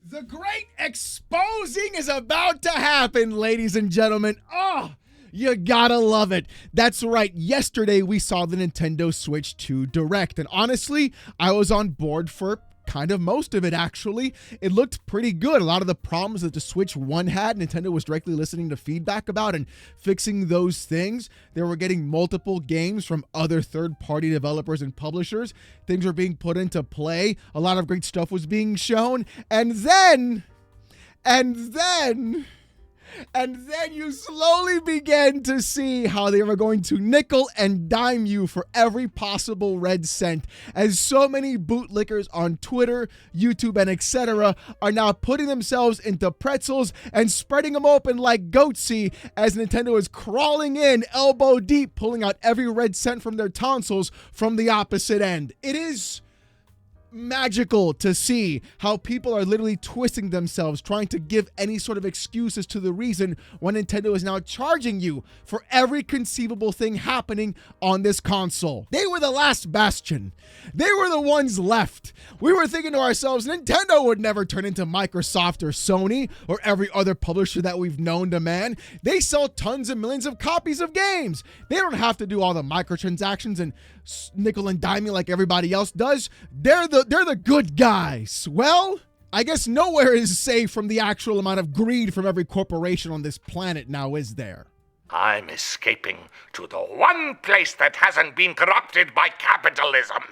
The great exposing is about to happen, ladies and gentlemen. Oh, you gotta love it. That's right. Yesterday, we saw the Nintendo Switch 2 Direct. And honestly, I was on board for kind of most of it, actually. It looked pretty good. A lot of the problems that the Switch 1 had, Nintendo was directly listening to feedback about and fixing those things. They were getting multiple games from other third-party developers and publishers. Things were being put into play. A lot of great stuff was being shown. And then you slowly began to see how they were going to nickel and dime you for every possible red cent, as so many bootlickers on Twitter, YouTube, and etc. are now putting themselves into pretzels and spreading them open like goatsy as Nintendo is crawling in elbow deep, pulling out every red cent from their tonsils from the opposite end. It is magical to see how people are literally twisting themselves, trying to give any sort of excuses to the reason why Nintendo is now charging you for every conceivable thing happening on this console. They were the last bastion. They were the ones left. We were thinking to ourselves, Nintendo would never turn into Microsoft or Sony or every other publisher that we've known to man. They sell tons of millions of copies of games. They don't have to do all the microtransactions and nickel and diming like everybody else does. They're the good guys. Well, I guess nowhere is safe from the actual amount of greed from every corporation on this planet now, is there? I'm escaping to the one place that hasn't been corrupted by capitalism.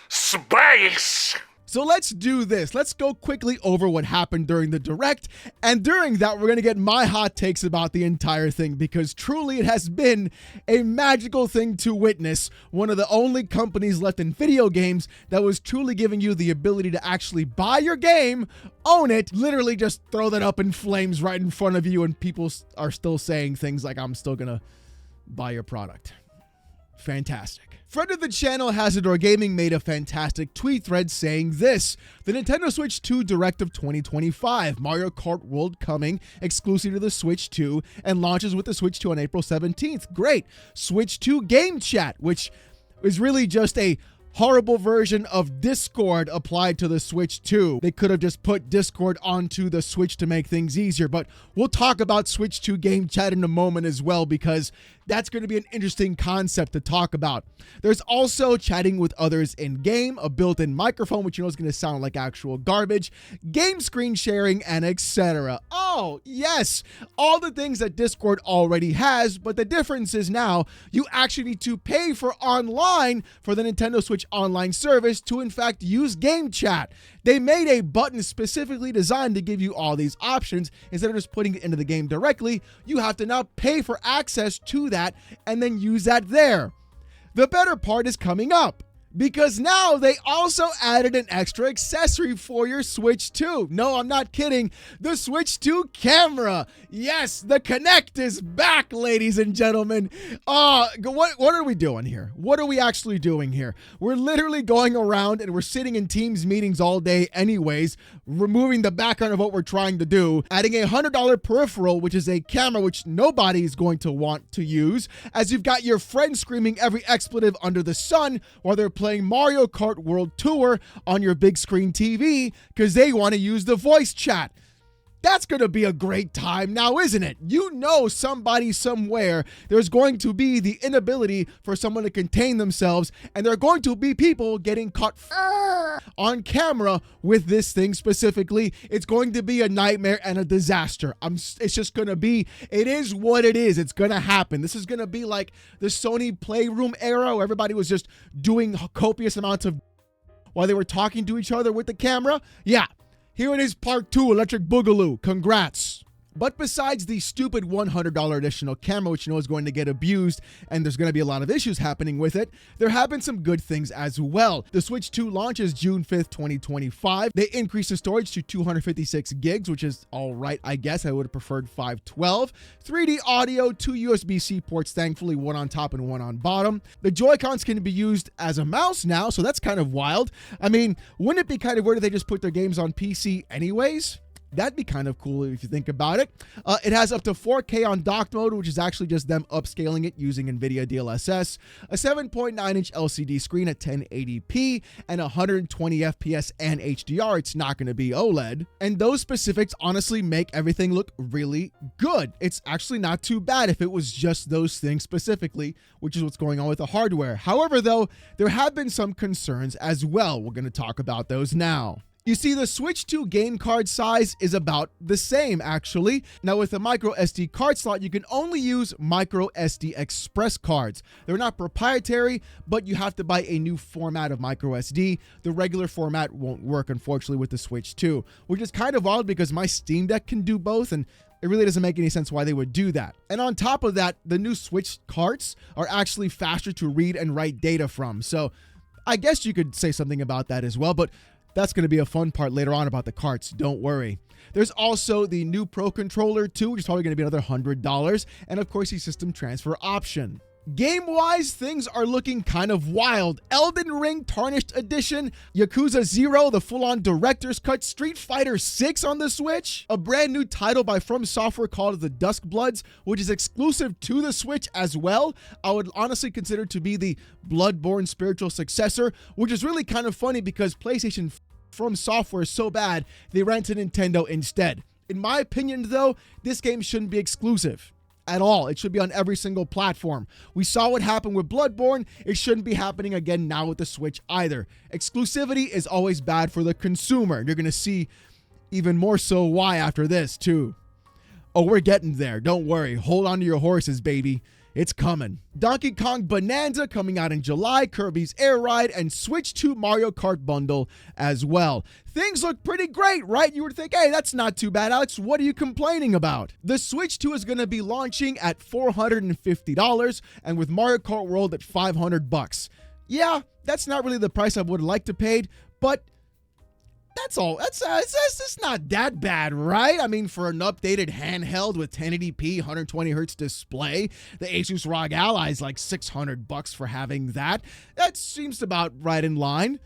Space! So let's do this. Let's go quickly over what happened during the Direct. And during that, we're going to get my hot takes about the entire thing, because truly it has been a magical thing to witness. One of the only companies left in video games that was truly giving you the ability to actually buy your game, own it, literally just throw that up in flames right in front of you, and people are still saying things like, I'm still going to buy your product. Fantastic. Friend of the channel, Hazardor Gaming, made a fantastic tweet thread saying this: the Nintendo Switch 2 Direct of 2025, Mario Kart World coming exclusive to the Switch 2 and launches with the Switch 2 on April 17th. Great. Switch 2 Game Chat, which is really just a horrible version of Discord applied to the Switch 2. They could have just put Discord onto the Switch to make things easier, but we'll talk about Switch 2 Game Chat in a moment as well, because that's going to be an interesting concept to talk about. There's also chatting with others in-game, a built-in microphone, which you know is going to sound like actual garbage, game screen sharing, and etc. Oh, yes, all the things that Discord already has, but the difference is now you actually need to pay for online for the Nintendo Switch Online service to, in fact, use Game Chat. They made a button specifically designed to give you all these options. Instead of just putting it into the game directly, you have to now pay for access to that and then use that there. The better part is coming up, because now they also added an extra accessory for your Switch 2. No, I'm not kidding. The Switch 2 camera. Yes, the Kinect is back, ladies and gentlemen. What are we doing here? What are we actually doing here? We're literally going around and we're sitting in Teams meetings all day anyways, removing the background of what we're trying to do, adding a $100 peripheral, which is a camera which nobody is going to want to use, as you've got your friends screaming every expletive under the sun while they're playing Mario Kart World Tour on your big screen TV because they want to use the voice chat. That's going to be a great time now, isn't it? You know, somebody somewhere, there's going to be the inability for someone to contain themselves, and there are going to be people getting caught on camera with this thing specifically. It's going to be a nightmare and a disaster. It's just going to be, it is what it is. It's going to happen. This is going to be like the Sony Playroom era where everybody was just doing copious amounts of while they were talking to each other with the camera. Yeah. Here it is, part 2, Electric Boogaloo. Congrats. But besides the stupid $100 additional camera, which you know is going to get abused, and there's going to be a lot of issues happening with it, there have been some good things as well. The Switch 2 launches June 5th, 2025. They increased the storage to 256 gigs, which is all right, I guess. I would have preferred 512. 3D audio, 2 USB-C ports, thankfully, one on top and one on bottom. The Joy-Cons can be used as a mouse now, so that's kind of wild. I mean, wouldn't it be kind of weird if they just put their games on PC anyways? That'd be kind of cool if you think about it. It has up to 4K on docked mode, which is actually just them upscaling it using NVIDIA DLSS, a 7.9-inch LCD screen at 1080p, and 120 FPS and HDR. It's not going to be OLED. And those specifics honestly make everything look really good. It's actually not too bad if it was just those things specifically, which is what's going on with the hardware. However, though, there have been some concerns as well. We're going to talk about those now. You see, the Switch 2 game card size is about the same, actually. Now, with the micro SD card slot, you can only use micro SD Express cards. They're not proprietary, but you have to buy a new format of micro SD. The regular format won't work, unfortunately, with the Switch 2, which is kind of odd because my Steam Deck can do both, and it really doesn't make any sense why they would do that. And on top of that, the new Switch carts are actually faster to read and write data from. So I guess you could say something about that as well, but that's going to be a fun part later on about the carts. Don't worry. There's also the new Pro Controller 2, which is probably going to be another $100. And of course, the system transfer option. Game-wise, things are looking kind of wild. Elden Ring Tarnished Edition, Yakuza 0, the full-on director's cut, Street Fighter 6 on the Switch, a brand new title by From Software called The Duskbloods, which is exclusive to the Switch as well. I would honestly consider to be the Bloodborne spiritual successor, which is really kind of funny because PlayStation From Software is so bad, they ran to Nintendo instead. In my opinion, though, this game shouldn't be exclusive at all. It should be on every single platform. We saw what happened with Bloodborne. It shouldn't be happening again now with the Switch either. Exclusivity is always bad for the consumer. You're going to see even more so why after this, too. Oh, we're getting there. Don't worry. Hold on to your horses, baby. It's coming. Donkey Kong Bonanza coming out in July, Kirby's Air Ride, and Switch 2 Mario Kart bundle as well. Things look pretty great, right? You would think, hey, that's not too bad, Alex. What are you complaining about? The Switch 2 is going to be launching at $450 and with Mario Kart World at $500. Yeah, that's not really the price I would like to pay, but that's all. That's not that bad, right? I mean, for an updated handheld with 1080p, 120 hertz display, the Asus ROG Ally is like $600 for having that. That seems about right in line.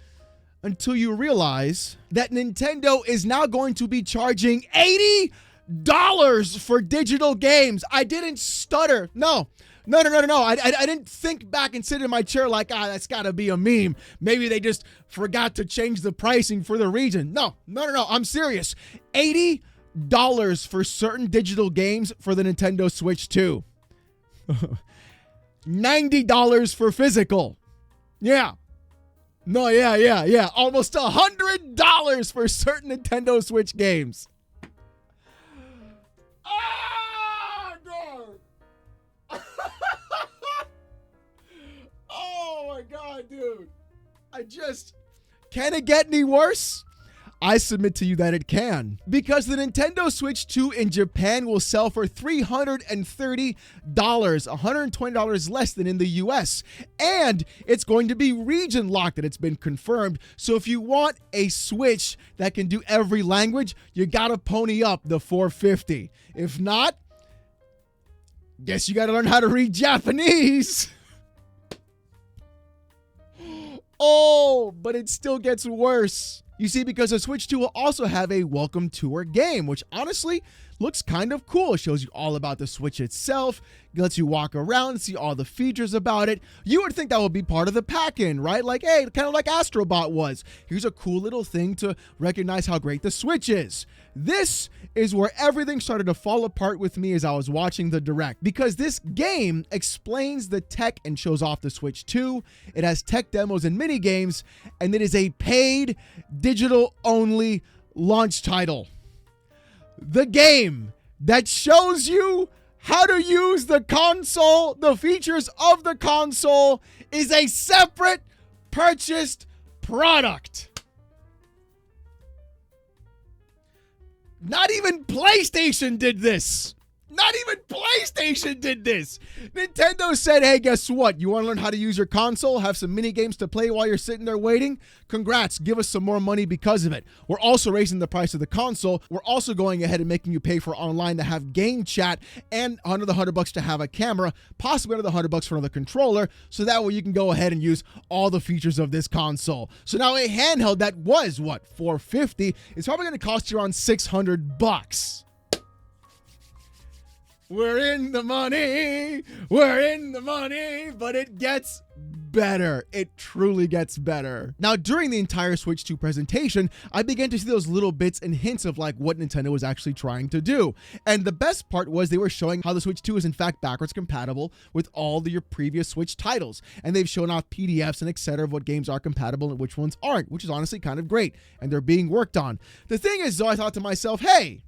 Until you realize that Nintendo is now going to be charging $80 for digital games. I didn't stutter. No. I didn't think back and sit in my chair like, that's got to be a meme. Maybe they just forgot to change the pricing for the region. No. I'm serious. $80 for certain digital games for the Nintendo Switch 2. $90 for physical. Yeah. No, yeah. Almost $100 for certain Nintendo Switch games. Oh my God, dude. Can it get any worse? I submit to you that it can. Because the Nintendo Switch 2 in Japan will sell for $330, $120 less than in the US. And it's going to be region locked, and it's been confirmed. So if you want a Switch that can do every language, you gotta pony up the $450. If not, guess you gotta learn how to read Japanese. Oh, but it still gets worse. You see, because the Switch 2 will also have a welcome tour game, which honestly looks kind of cool. It shows you all about the Switch itself. It lets you walk around and see all the features about it. You would think that would be part of the pack-in, right? Like, hey, kind of like Astrobot was. Here's a cool little thing to recognize how great the Switch is. This is where everything started to fall apart with me as I was watching the Direct, because this game explains the tech and shows off the Switch 2. It has tech demos and mini games, and it is a paid digital-only launch title. The game that shows you how to use the console, the features of the console, is a separate purchased product. Not even PlayStation did this. Not even PlayStation did this. Nintendo said, hey, guess what? You want to learn how to use your console? Have some mini games to play while you're sitting there waiting? Congrats. Give us some more money because of it. We're also raising the price of the console. We're also going ahead and making you pay for online to have game chat and another $100 to have a camera, possibly another $100 for another controller. So that way you can go ahead and use all the features of this console. So now a handheld that was what, $450 is probably going to cost you around $600. We're in the money. We're in the money, but it gets better. It truly gets better. Now, during the entire Switch 2 presentation, I began to see those little bits and hints of like what Nintendo was actually trying to do. And the best part was they were showing how the Switch 2 is in fact backwards compatible with all your previous Switch titles. And they've shown off PDFs and etc. of what games are compatible and which ones aren't, which is honestly kind of great. And they're being worked on. The thing is, though, I thought to myself, hey,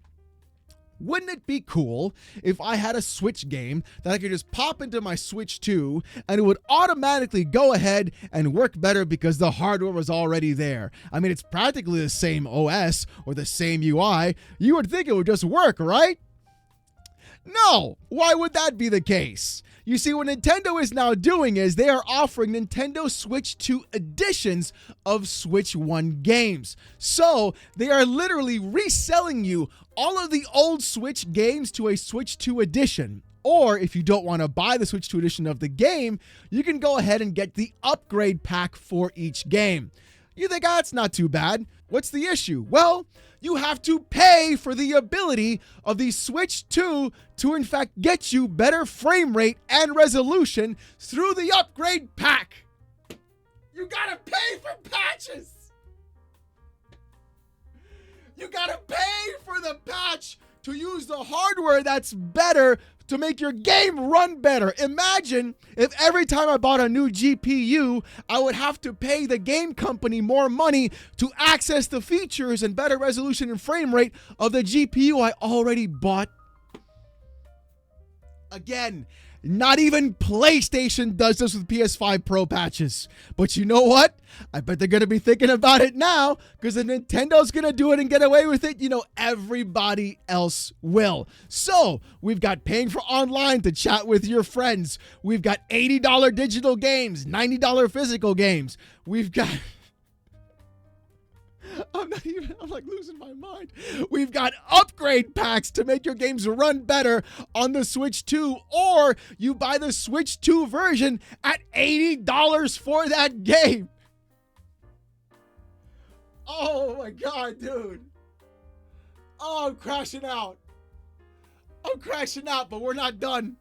wouldn't it be cool if I had a Switch game that I could just pop into my Switch 2 and it would automatically go ahead and work better because the hardware was already there? I mean, it's practically the same OS or the same UI. You would think it would just work, right? No. Why would that be the case? You see, what Nintendo is now doing is they are offering Nintendo Switch 2 editions of Switch 1 games. So they are literally reselling you all of the old Switch games to a Switch 2 edition. Or if you don't want to buy the Switch 2 edition of the game, you can go ahead and get the upgrade pack for each game. You think, it's not too bad. What's the issue? Well, you have to pay for the ability of the Switch 2 to in fact get you better frame rate and resolution through the upgrade pack. You gotta pay for patches. You gotta pay for the patch to use the hardware that's better to make your game run better. Imagine if every time I bought a new GPU, I would have to pay the game company more money to access the features and better resolution and frame rate of the GPU I already bought. Again, not even PlayStation does this with PS5 Pro patches. But you know what? I bet they're going to be thinking about it now because if Nintendo's going to do it and get away with it, everybody else will. So we've got paying for online to chat with your friends. We've got $80 digital games, $90 physical games. We've got... I'm like losing my mind. We've got upgrade packs to make your games run better on the Switch 2, or you buy the Switch 2 version at $80 for that game. Oh my God, dude. Oh, I'm crashing out. But we're not done.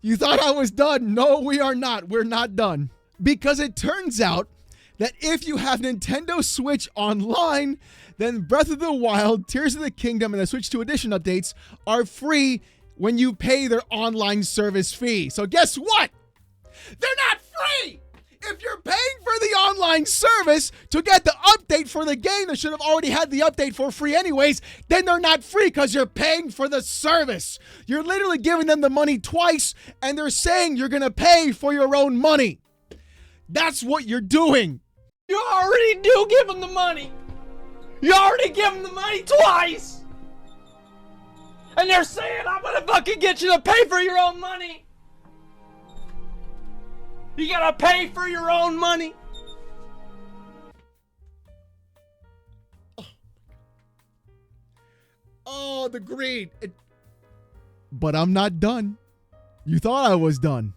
You thought I was done? No, we are not. We're not done. Because it turns out that if you have Nintendo Switch Online, then Breath of the Wild, Tears of the Kingdom, and the Switch 2 Edition updates are free when you pay their online service fee. So guess what? They're not free! If you're paying for the online service to get the update for the game that should have already had the update for free anyways, then they're not free because you're paying for the service. You're literally giving them the money twice, and they're saying you're going to pay for your own money. That's what you're doing. You already do give them the money. You already give them the money twice. And they're saying, I'm gonna fucking get you to pay for your own money. You gotta pay for your own money. Oh, the greed. But I'm not done. You thought I was done.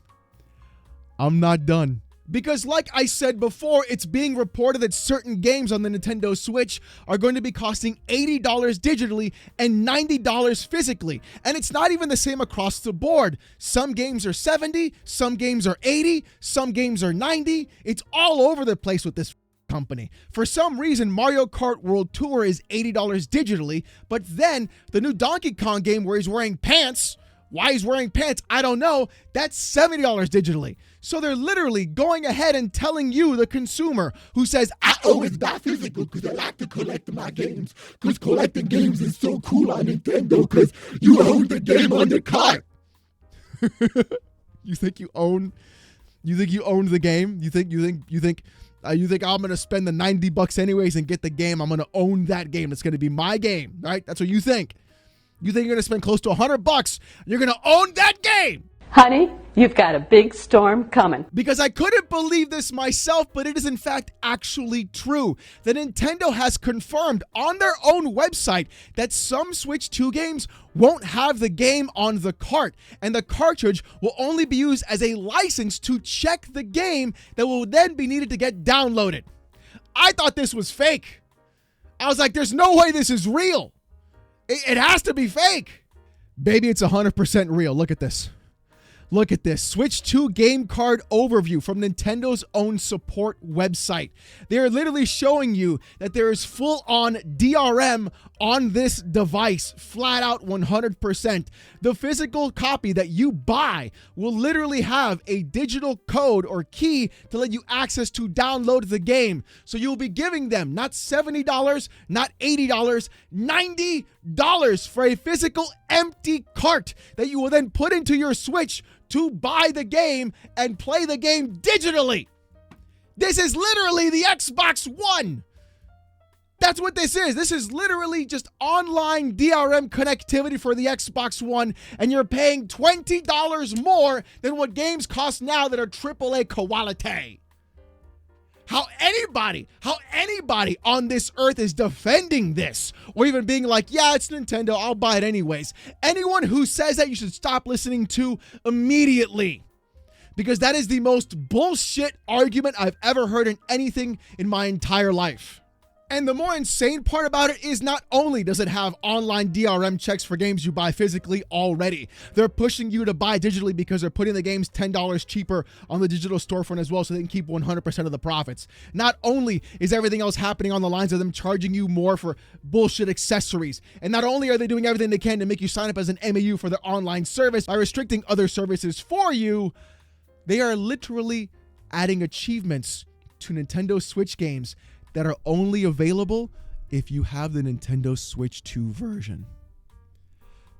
I'm not done. Because like I said before, it's being reported that certain games on the Nintendo Switch are going to be costing $80 digitally and $90 physically. And it's not even the same across the board. Some games are 70, some games are 80, some games are 90. It's all over the place with this company. For some reason, Mario Kart World Tour is $80 digitally, but then the new Donkey Kong game where he's wearing pants, why he's wearing pants, I don't know, that's $70 digitally. So they're literally going ahead and telling you, the consumer, who says, I always buy physical because I like to collect my games. Because collecting games is so cool on Nintendo because you own the game on the cart. You think you own the game? You think I'm going to spend the $90 anyways and get the game? I'm going to own that game. It's going to be my game, right? That's what you think. You think you're going to spend close to $100, you're going to own that game. Honey, you've got a big storm coming. Because I couldn't believe this myself, but it is in fact actually true. The Nintendo has confirmed on their own website that some Switch 2 games won't have the game on the cart, and the cartridge will only be used as a license to check the game that will then be needed to get downloaded. I thought this was fake. I was like, there's no way this is real. It has to be fake. Baby, it's 100% real. Look at this. Look at this. Switch 2 game card overview from Nintendo's own support website. They are literally showing you that there is full-on DRM on this device, flat out 100%. The physical copy that you buy will literally have a digital code or key to let you access to download the game. So you'll be giving them not $70, not $80, $90 for a physical empty cart that you will then put into your Switch to buy the game and play the game digitally. This is literally the Xbox One. That's what this is. This is literally just online DRM connectivity for the Xbox One, and you're paying $20 more than what games cost now that are AAA quality. How anybody on this earth is defending this, or even being like, yeah, it's Nintendo, I'll buy it anyways. Anyone who says that, you should stop listening to immediately, because that is the most bullshit argument I've ever heard in anything in my entire life. And the more insane part about it is not only does it have online DRM checks for games you buy physically already, they're pushing you to buy digitally because they're putting the games $10 cheaper on the digital storefront as well so they can keep 100% of the profits. Not only is everything else happening on the lines of them charging you more for bullshit accessories, and not only are they doing everything they can to make you sign up as an MAU for their online service by restricting other services for you, they are literally adding achievements to Nintendo Switch games that are only available if you have the Nintendo Switch 2 version.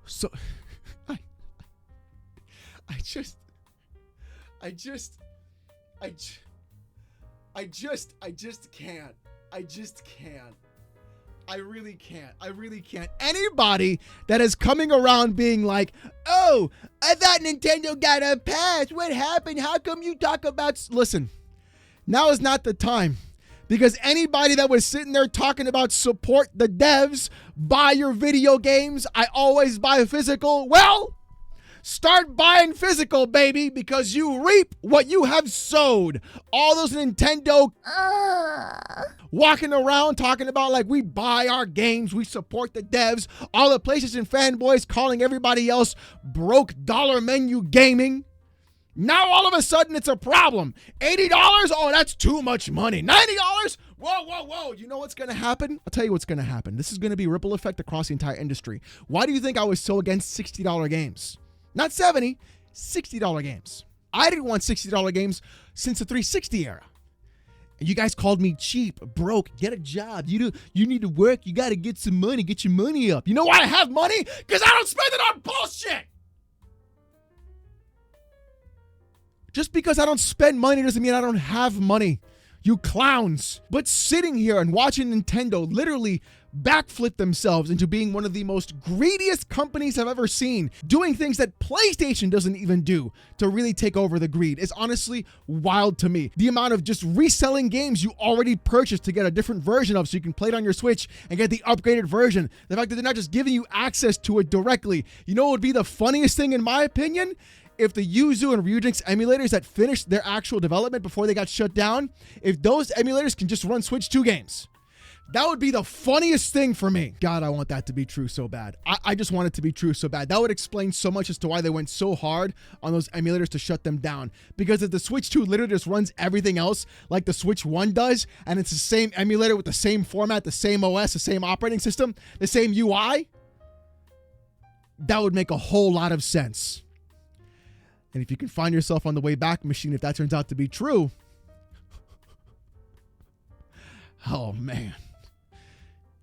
So, I just can't. I really can't. Anybody that is coming around being like, oh, I thought Nintendo got a pass. What happened? How come you talk about... Listen, now is not the time. Because anybody that was sitting there talking about support the devs, buy your video games, I always buy physical. Well, start buying physical, baby, because you reap what you have sowed. All those Nintendo walking around talking about like we buy our games, we support the devs. All the PlayStation fanboys calling everybody else broke dollar menu gaming. Now all of a sudden it's a problem. $80? Oh, that's too much money. $90? Whoa. You know what's going to happen? I'll tell you what's going to happen. This is going to be a ripple effect across the entire industry. Why do you think I was so against $60 games? Not $70, $60 games. I didn't want $60 games since the 360 era. And you guys called me cheap, broke, get a job. You need to work. You got to get some money, get your money up. You know why I have money? Because I don't spend it on bullshit. Just because I don't spend money doesn't mean I don't have money, you clowns. But sitting here and watching Nintendo literally backflip themselves into being one of the most greediest companies I've ever seen, doing things that PlayStation doesn't even do to really take over the greed, is honestly wild to me. The amount of just reselling games you already purchased to get a different version of so you can play it on your Switch and get the upgraded version. The fact that they're not just giving you access to it directly. You know what would be the funniest thing in my opinion? If the Yuzu and Ryujinx emulators that finished their actual development before they got shut down, if those emulators can just run Switch 2 games, that would be the funniest thing for me. God, I want that to be true so bad. I just want it to be true so bad. That would explain so much as to why they went so hard on those emulators to shut them down. Because if the Switch 2 literally just runs everything else like the Switch 1 does, and it's the same emulator with the same format, the same OS, the same operating system, the same UI, that would make a whole lot of sense. And if you can find yourself on the Wayback Machine, if that turns out to be true, oh man.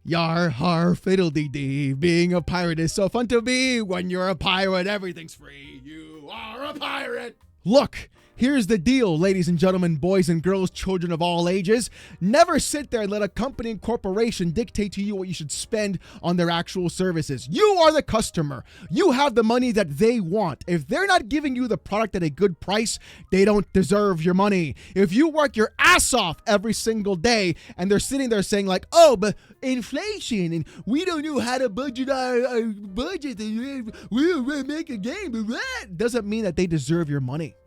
Yar har fiddle-dee-dee, being a pirate is so fun to be. When you're a pirate, everything's free. You are a pirate. Look, Here's the deal, ladies and gentlemen, boys and girls, children of all ages. Never sit there and let a company and corporation dictate to you what you should spend on their actual services. You are the customer. You have the money that they want. If they're not giving you the product at a good price, they don't deserve your money. If you work your ass off every single day and they're sitting there saying like, oh, but inflation and we don't know how to budget our budget, we'll make a game, but that doesn't mean that they deserve your money.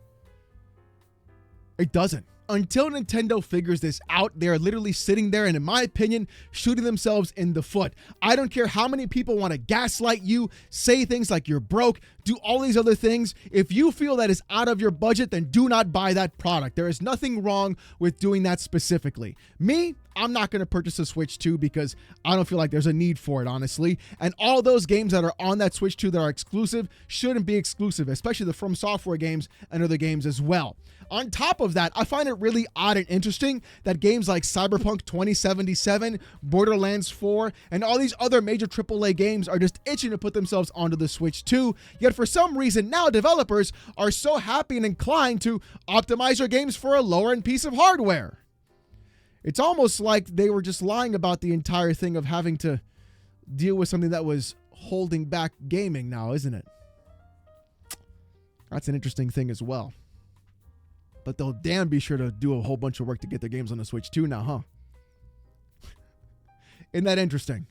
It doesn't. Until Nintendo figures this out, they're literally sitting there and, in my opinion, shooting themselves in the foot. I don't care how many people want to gaslight you, say things like you're broke, do all these other things. If you feel that is out of your budget, then do not buy that product. There is nothing wrong with doing that specifically. Me, I'm not going to purchase a Switch 2 because I don't feel like there's a need for it, honestly. And all those games that are on that Switch 2 that are exclusive shouldn't be exclusive, especially the From Software games and other games as well. On top of that, I find it really odd and interesting that games like Cyberpunk 2077, Borderlands 4, and all these other major AAA games are just itching to put themselves onto the Switch 2. Yet for some reason now developers are so happy and inclined to optimize their games for a lower-end piece of hardware. It's almost like they were just lying about the entire thing of having to deal with something that was holding back gaming now, isn't it? That's an interesting thing as well. But they'll damn be sure to do a whole bunch of work to get their games on the Switch 2 now, huh? Isn't that interesting?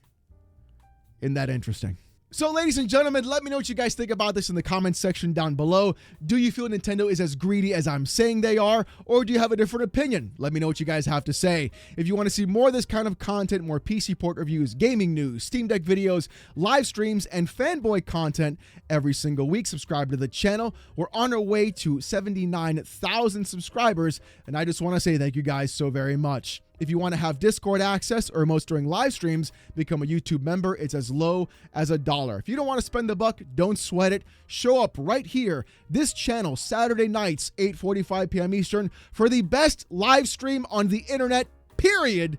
Isn't that interesting? So, ladies and gentlemen, let me know what you guys think about this in the comments section down below. Do you feel Nintendo is as greedy as I'm saying they are, or do you have a different opinion? Let me know what you guys have to say. If you want to see more of this kind of content, more PC port reviews, gaming news, Steam Deck videos, live streams, and fanboy content every single week, subscribe to the channel. We're on our way to 79,000 subscribers, and I just want to say thank you guys so very much. If you want to have Discord access or most during live streams, become a YouTube member. It's as low as $1. If you don't want to spend the buck, don't sweat it. Show up right here, this channel, Saturday nights, 8:45 p.m. Eastern, for the best live stream on the internet, period.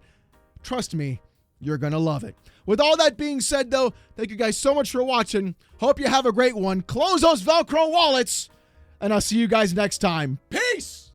Trust me, you're going to love it. With all that being said, though, thank you guys so much for watching. Hope you have a great one. Close those Velcro wallets, and I'll see you guys next time. Peace!